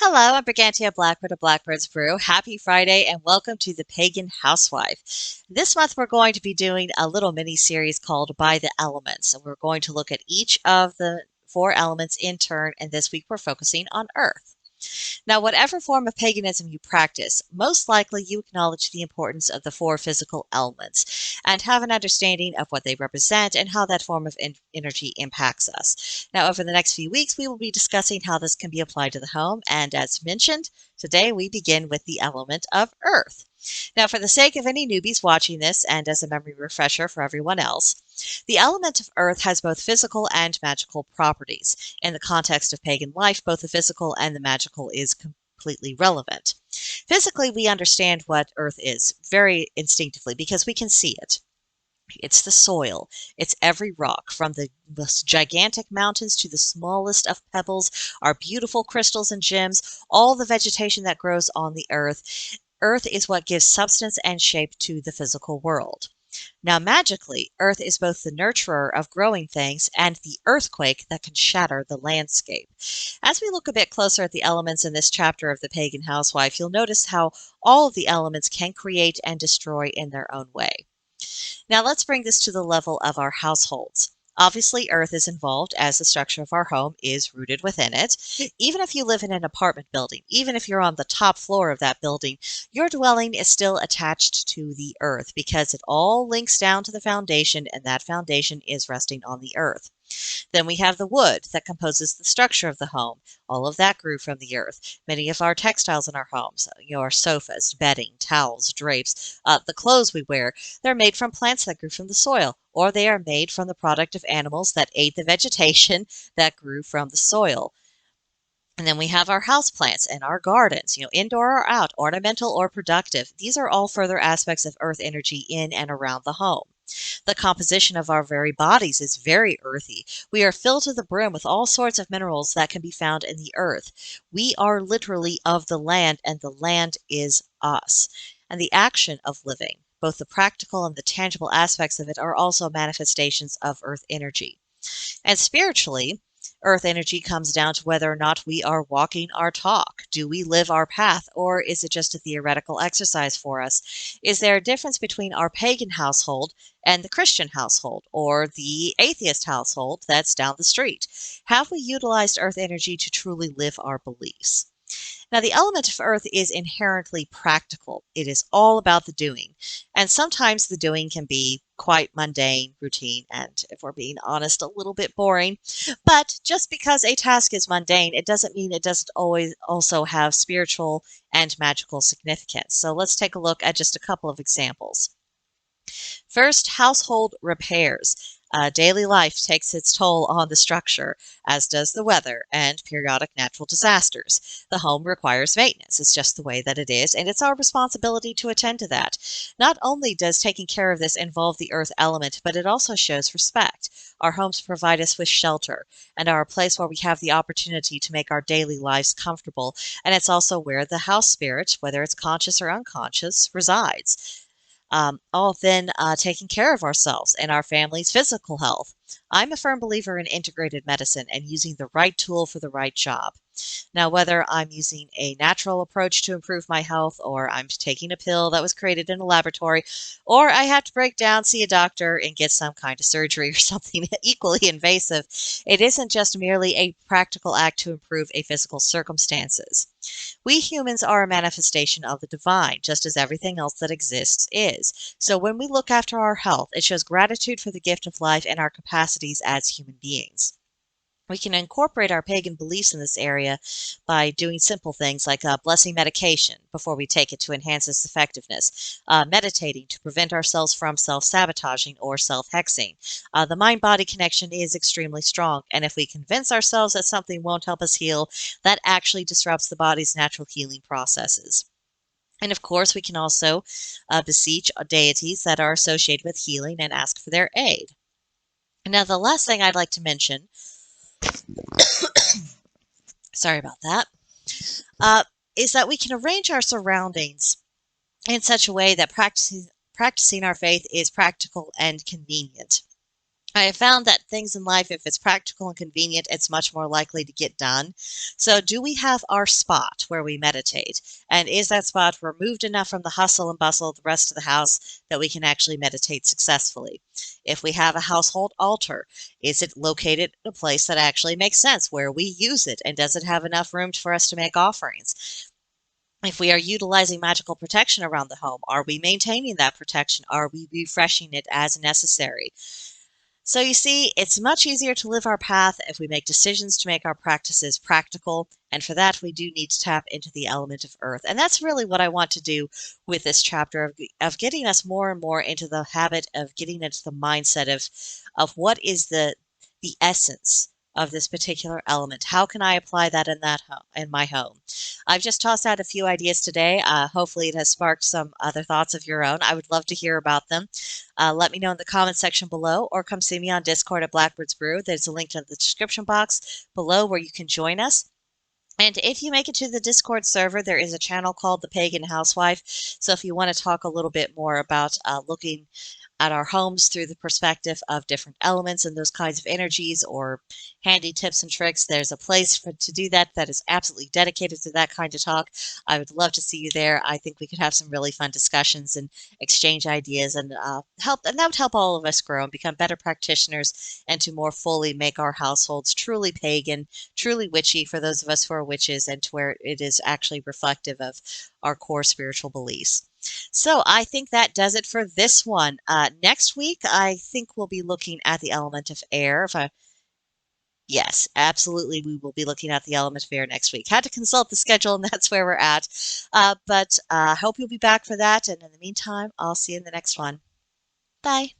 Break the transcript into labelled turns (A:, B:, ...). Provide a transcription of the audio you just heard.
A: Hello, I'm BrigantiaBlackbird of Blackbird's Brew. Happy Friday and welcome to the Pagan Housewife. This month we're going to be doing a little mini-series called By the Elements. And we're going to look at each of the 4 elements in turn, and this week we're focusing on Earth. Now, whatever form of paganism you practice, most likely you acknowledge the importance of the 4 physical elements and have an understanding of what they represent and how that form of energy impacts us. Now, over the next few weeks, we will be discussing how this can be applied to the home. And as mentioned, today we begin with the element of Earth. Now, for the sake of any newbies watching this and as a memory refresher for everyone else, the element of Earth has both physical and magical properties. In the context of pagan life, both the physical and the magical is completely relevant. Physically, we understand what Earth is very instinctively because we can see it. It's the soil. It's every rock, from the most gigantic mountains to the smallest of pebbles, our beautiful crystals and gems, all the vegetation that grows on the Earth. Earth is what gives substance and shape to the physical world. Now, magically, Earth is both the nurturer of growing things and the earthquake that can shatter the landscape. As we look a bit closer at the elements in this chapter of the Pagan Housewife, you'll notice how all of the elements can create and destroy in their own way. Now, let's bring this to the level of our households. Obviously, Earth is involved as the structure of our home is rooted within it. Even if you live in an apartment building, even if you're on the top floor of that building, your dwelling is still attached to the Earth because it all links down to the foundation, and that foundation is resting on the Earth. Then we have the wood that composes the structure of the home. All of that grew from the earth. Many of our textiles in our homes, our sofas, bedding, towels, drapes, the clothes we wear, they're made from plants that grew from the soil, or they are made from the product of animals that ate the vegetation that grew from the soil. And then we have our house plants and our gardens, indoor or out, ornamental or productive. These are all further aspects of earth energy in and around the home. The composition of our very bodies is very earthy. We are filled to the brim with all sorts of minerals that can be found in the earth. We are literally of the land, and the land is us. And the action of living, both the practical and the tangible aspects of it, are also manifestations of earth energy. And spiritually, earth energy comes down to whether or not we are walking our talk. Do we live our path, or is it just a theoretical exercise for us? Is there a difference between our pagan household and the Christian household, or the atheist household that's down the street? Have we utilized earth energy to truly live our beliefs? Now, the element of earth is inherently practical. It is all about the doing. And sometimes the doing can be quite mundane, routine, and, if we're being honest, a little bit boring. But just because a task is mundane, it doesn't mean it doesn't always also have spiritual and magical significance. So let's take a look at just a couple of examples. First, household repairs. Daily life takes its toll on the structure, as does the weather and periodic natural disasters. The home requires maintenance. It's just the way that it is, and it's our responsibility to attend to that. Not only does taking care of this involve the earth element, but it also shows respect. Our homes provide us with shelter and are a place where we have the opportunity to make our daily lives comfortable, and it's also where the house spirit, whether it's conscious or unconscious, resides. All then taking care of ourselves and our family's physical health. I'm a firm believer in integrated medicine and using the right tool for the right job. Now, whether I'm using a natural approach to improve my health, or I'm taking a pill that was created in a laboratory, or I have to break down, see a doctor, and get some kind of surgery or something equally invasive, it isn't just merely a practical act to improve a physical circumstances. We humans are a manifestation of the divine, just as everything else that exists is. So when we look after our health, it shows gratitude for the gift of life and our capacities as human beings. We can incorporate our pagan beliefs in this area by doing simple things like blessing medication before we take it to enhance its effectiveness, meditating to prevent ourselves from self-sabotaging or self-hexing. The mind-body connection is extremely strong, and if we convince ourselves that something won't help us heal, that actually disrupts the body's natural healing processes. And of course, we can also beseech deities that are associated with healing and ask for their aid. Now, the last thing I'd like to mention, sorry about that, uh, is that we can arrange our surroundings in such a way that practicing our faith is practical and convenient. I have found that things in life, if it's practical and convenient, it's much more likely to get done. So, do we have our spot where we meditate? And is that spot removed enough from the hustle and bustle of the rest of the house that we can actually meditate successfully? If we have a household altar, is it located in a place that actually makes sense where we use it? And does it have enough room for us to make offerings? If we are utilizing magical protection around the home, are we maintaining that protection? Are we refreshing it as necessary? So you see, it's much easier to live our path if we make decisions to make our practices practical. And for that, we do need to tap into the element of earth. And that's really what I want to do with this chapter of getting us more and more into the habit of getting into the mindset of what is the essence of this particular element. How can I apply that in my home? I've just tossed out a few ideas today. Hopefully, it has sparked some other thoughts of your own. I would love to hear about them. Let me know in the comments section below, or come see me on Discord at Blackbird's Brew. There's a link in the description box below where you can join us. And if you make it to the Discord server, there is a channel called the Pagan Housewife. So if you want to talk a little bit more about looking at our homes through the perspective of different elements and those kinds of energies, or handy tips and tricks, there's a place to do that that is absolutely dedicated to that kind of talk. I would love to see you there. I think we could have some really fun discussions and exchange ideas and help, and that would help all of us grow and become better practitioners and to more fully make our households truly pagan, truly witchy for those of us who are witches, and to where it is actually reflective of our core spiritual beliefs. So I think that does it for this one. Next week, I think we'll be looking at the element of air. Yes, absolutely, we will be looking at the element of air next week. Had to consult the schedule, and that's where we're at. But I hope you'll be back for that. And in the meantime, I'll see you in the next one. Bye.